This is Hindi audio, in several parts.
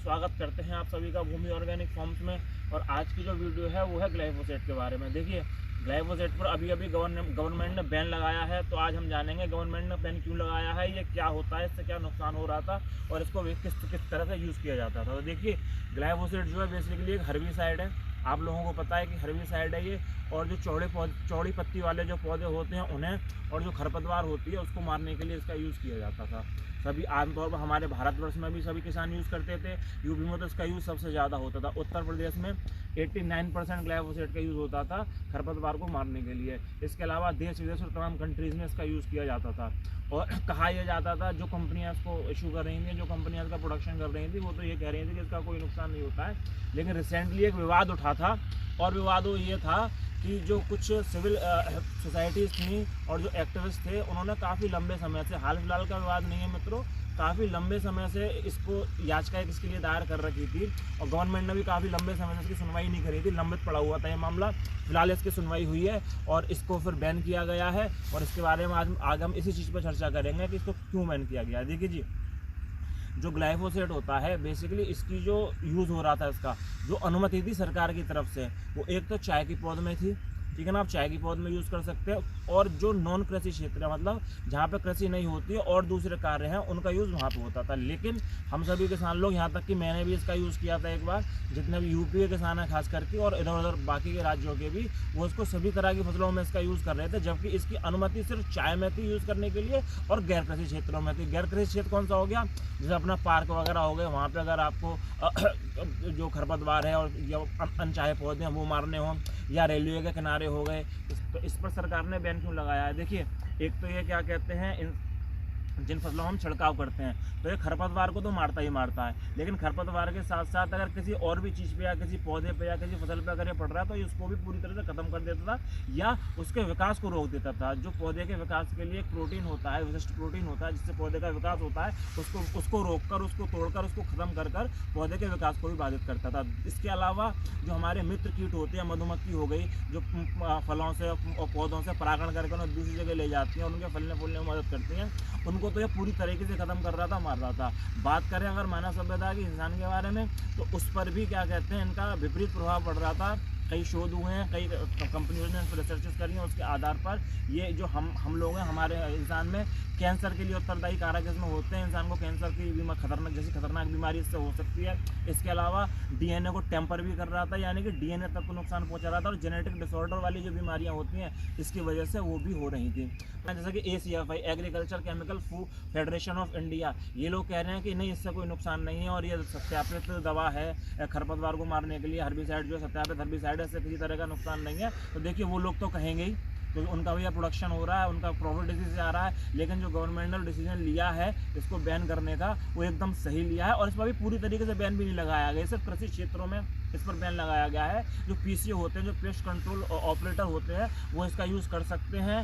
स्वागत करते हैं आप सभी का भूमि ऑर्गेनिक फार्म्स में। और आज की जो वीडियो है वो है ग्लाइफोसेट के बारे में। देखिए, ग्लाइफोसेट पर अभी गवर्नमेंट ने बैन लगाया है, तो आज हम जानेंगे गवर्नमेंट ने बैन क्यों लगाया है, ये क्या होता है, इससे क्या नुकसान हो रहा था और इसको किस तरह से यूज़ किया जाता था। तो देखिए, ग्लाइफोसेट जो है बेसिकली एक हर्बिसाइड है। आप लोगों को पता है कि हर्बिसाइड है ये, और जो चौड़ी पत्ती वाले जो पौधे होते हैं उन्हें, और जो खरपतवार होती है उसको मारने के लिए इसका यूज़ किया जाता था। सभी आमतौर पर हमारे भारतवर्ष में भी सभी किसान यूज़ करते थे। यूपी में तो इसका यूज़ सबसे ज़्यादा होता था। उत्तर प्रदेश में 89% ग्लाइफोसेट का यूज़ होता था खरपतवार को मारने के लिए। इसके अलावा देश विदेश और तमाम कंट्रीज़ में इसका यूज़ किया जाता था। और कहा यह जाता था, जो कंपनियां इसको इशू कर रही थी, जो कंपनियां इसका प्रोडक्शन कर रही थी, वो तो ये कह रही थी कि इसका कोई नुकसान नहीं होता है। लेकिन रिसेंटली एक विवाद उठा था, और विवाद वो ये था कि जो कुछ सिविल सोसाइटीज़ थी और जो एक्टिविस्ट थे, उन्होंने काफ़ी लंबे समय से, हाल फिलहाल का विवाद नहीं है मित्रों, काफ़ी लंबे समय से इसको याचिका इसके लिए दायर कर रखी थी। और गवर्नमेंट ने भी काफ़ी लंबे समय से इसकी सुनवाई नहीं करी थी, लंबित पड़ा हुआ था ये मामला। फिलहाल इसकी सुनवाई हुई है और इसको फिर बैन किया गया है। और इसके बारे में आज हम इसी चीज़ पर चर्चा करेंगे कि इसको क्यों बैन किया गया है। देखिए जी, जो ग्लाइफोसेट होता है बेसिकली इसकी जो यूज़ हो रहा था, इसका जो अनुमति थी सरकार की तरफ से, वो एक तो चाय की पौध में थी, ठीक है ना, आप चाय की पौध में यूज़ कर सकते हैं। और जो नॉन कृषि क्षेत्र है, मतलब जहाँ पे कृषि नहीं होती है और दूसरे कार्य हैं, उनका यूज़ वहाँ पे होता था। लेकिन हम सभी किसान लोग, यहाँ तक कि मैंने भी इसका यूज़ किया था एक बार, जितने भी यूपी के किसान हैं खास करके, और इधर उधर बाकी के राज्यों के भी, वो इसको सभी तरह की फसलों में इसका यूज़ कर रहे थे। जबकि इसकी अनुमति सिर्फ चाय में थी यूज़ करने के लिए, और गैर कृषि क्षेत्रों में थी। गैर कृषि क्षेत्र कौन सा हो गया? जैसे अपना पार्क वगैरह हो गए, वहाँ पर अगर आपको जो खरपतवार है और जो अनचाहे पौधे हैं वो मारने हों, या रेलवे के किनारे हो गए, इस पर सरकार ने बैन क्यों लगाया है। देखिए, एक तो ये क्या कहते हैं, जिन फसलों में हम छिड़काव करते हैं, तो ये खरपतवार को तो मारता ही मारता है, लेकिन खरपतवार के साथ साथ अगर किसी और भी चीज़ पे या किसी पौधे पे या किसी फसल पे अगर ये पड़ रहा है, तो ये उसको भी पूरी तरह से ख़त्म कर देता था या उसके विकास को रोक देता था। जो पौधे के विकास के लिए एक प्रोटीन होता है, विशिष्ट प्रोटीन होता है, जिससे पौधे का विकास होता है, उसको रोक कर, उसको तोड़कर, उसको ख़त्म कर पौधे के विकास को भी बाधित करता था। इसके अलावा जो हमारे मित्र कीट होते हैं, मधुमक्खी हो गई, जो फलों से और पौधों से परागण करके उन्हें दूसरी जगह ले जाती हैं और उनके फलने फूलने में मदद करती हैं, उनको तो ये पूरी तरीके से ख़त्म कर रहा था, मार रहा था। बात करें अगर मानव सभ्यता की, इंसान के बारे में, तो उस पर भी क्या कहते हैं, इनका विपरीत प्रभाव पड़ रहा था। कई शोध हुए हैं, कई कंपनियों ने इस पर रिसर्चेस करी हैं, उसके आधार पर ये जो हम लोग हैं, हमारे इंसान में कैंसर के लिए उत्तरदायी कारक इसमें होते हैं। इंसान को कैंसर की खतरनाक बीमारी इससे हो सकती है। इसके अलावा डीएनए को टेम्पर भी कर रहा था, यानी कि डीएनए तक को नुकसान पहुंचा रहा था, और जेनेटिक डिसऑर्डर वाली जो बीमारियां होती हैं, इसकी वजह से वो भी हो रही थी। जैसे कि ACFI, agriculture chemical food federation of India, ये लोग कह रहे हैं कि नहीं, इससे कोई नुकसान नहीं है और ये सत्यापित दवा है खरपतवार को मारने के लिए। हर्बिसाइड जो सत्यापित हर्बिसाइड है, इससे किसी तरह का नुकसान नहीं है। तो देखिए, वो लोग तो कहेंगे ही, क्योंकि उनका भी प्रोडक्शन हो रहा है, उनका प्रॉफिट इसी से आ रहा है। लेकिन जो गवर्नमेंट ने डिसीजन लिया है इसको बैन करने का, वो एकदम सही लिया है। और इस पर भी पूरी तरीके से बैन भी नहीं लगाया गया, सिर्फ कृषि क्षेत्रों में इस पर बैन लगाया गया है। जो PCO होते हैं, जो पेस्ट कंट्रोल ऑपरेटर होते हैं, वो इसका यूज़ कर सकते हैं।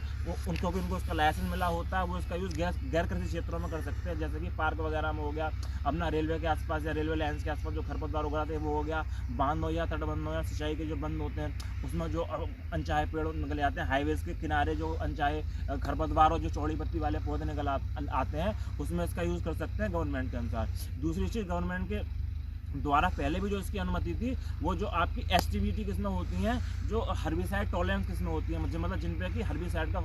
उनको इसका लाइसेंस मिला होता है, वो इसका यूज़ गैर कृषि क्षेत्रों में कर सकते हैं, जैसे कि पार्क वगैरह में हो गया, अपना रेलवे के आसपास या रेलवे लाइन्स के आसपास जो खरपतवार उगाते हैं वो हो गया, बांध हो या तटबंध हो या सिंचाई के जो बंद होते हैं, उसमें जो अनचाहे पेड़ निकल जाते हैं, हाईवेज के किनारे जो अनचाहे खरपतवार और जो चौड़ी पत्ती वाले पौधे निकल आते हैं, उसमें इसका यूज़ कर सकते हैं गवर्नमेंट के अनुसार। दूसरी चीज़, गवर्नमेंट के द्वारा पहले भी जो इसकी अनुमति थी, वो जो आपकी STBT किस्में होती हैं, जो हर्बिसाइड टॉलरेंस किस्में होती हैं, मतलब जिन पे कि हर्बिसाइड का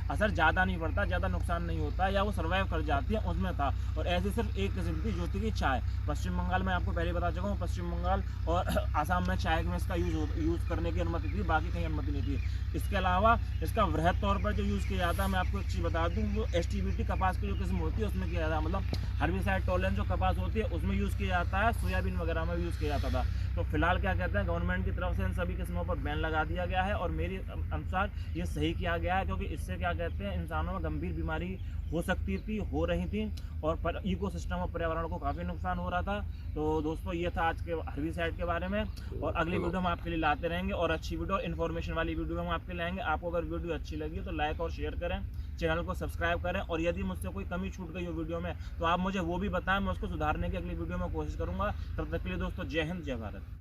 असर ज़्यादा नहीं पड़ता, ज़्यादा नुकसान नहीं होता, या वो सर्वाइव कर जाती है, उसमें था। और ऐसी सिर्फ एक किस्म थी, जो थी कि चाय। पश्चिम बंगाल में आपको पहले बता चुका हूँ, पश्चिम बंगाल और आसाम में चाय में इसका यूज़ करने की अनुमति थी, बाकी कहीं अनुमति नहीं थी। इसके अलावा इसका वृहद तौर पर जो यूज़ किया जाता है, मैं आपको एक चीज़ बता दूँ, वो STBT कपास की जो किस्म होती है उसमें किया जाता है, मतलब हर्बिसाइड टॉलरेंस जो कपास होती है उसमें यूज़ किया जाता है, सोयाबीन वगैरह में यूज़ किया जाता था। तो फिलहाल क्या कहते हैं, गवर्नमेंट की तरफ से इन सभी किस्मों पर बैन लगा दिया गया है, और मेरे अनुसार ये सही किया गया है, क्योंकि इससे क्या कहते हैं, इंसानों में गंभीर बीमारी हो सकती थी, हो रही थी, और इकोसिस्टम और पर्यावरण को काफ़ी नुकसान हो रहा था। तो दोस्तों, ये था आज के हर्बिसाइड के बारे में, और अगली वीडियो हम आपके लिए लाते रहेंगे, और अच्छी वीडियो, इन्फॉर्मेशन वाली वीडियो हम आपके लाएंगे। आपको अगर वीडियो अच्छी लगी तो लाइक और शेयर करें, चैनल को सब्सक्राइब करें, और यदि मुझसे कोई कमी छूट गई हो वीडियो में, तो आप मुझे वो भी बताएं, मैं उसको सुधारने की अगली वीडियो में कोशिश करूँगा। तब तक के लिए दोस्तों, जय हिंद, जय भारत।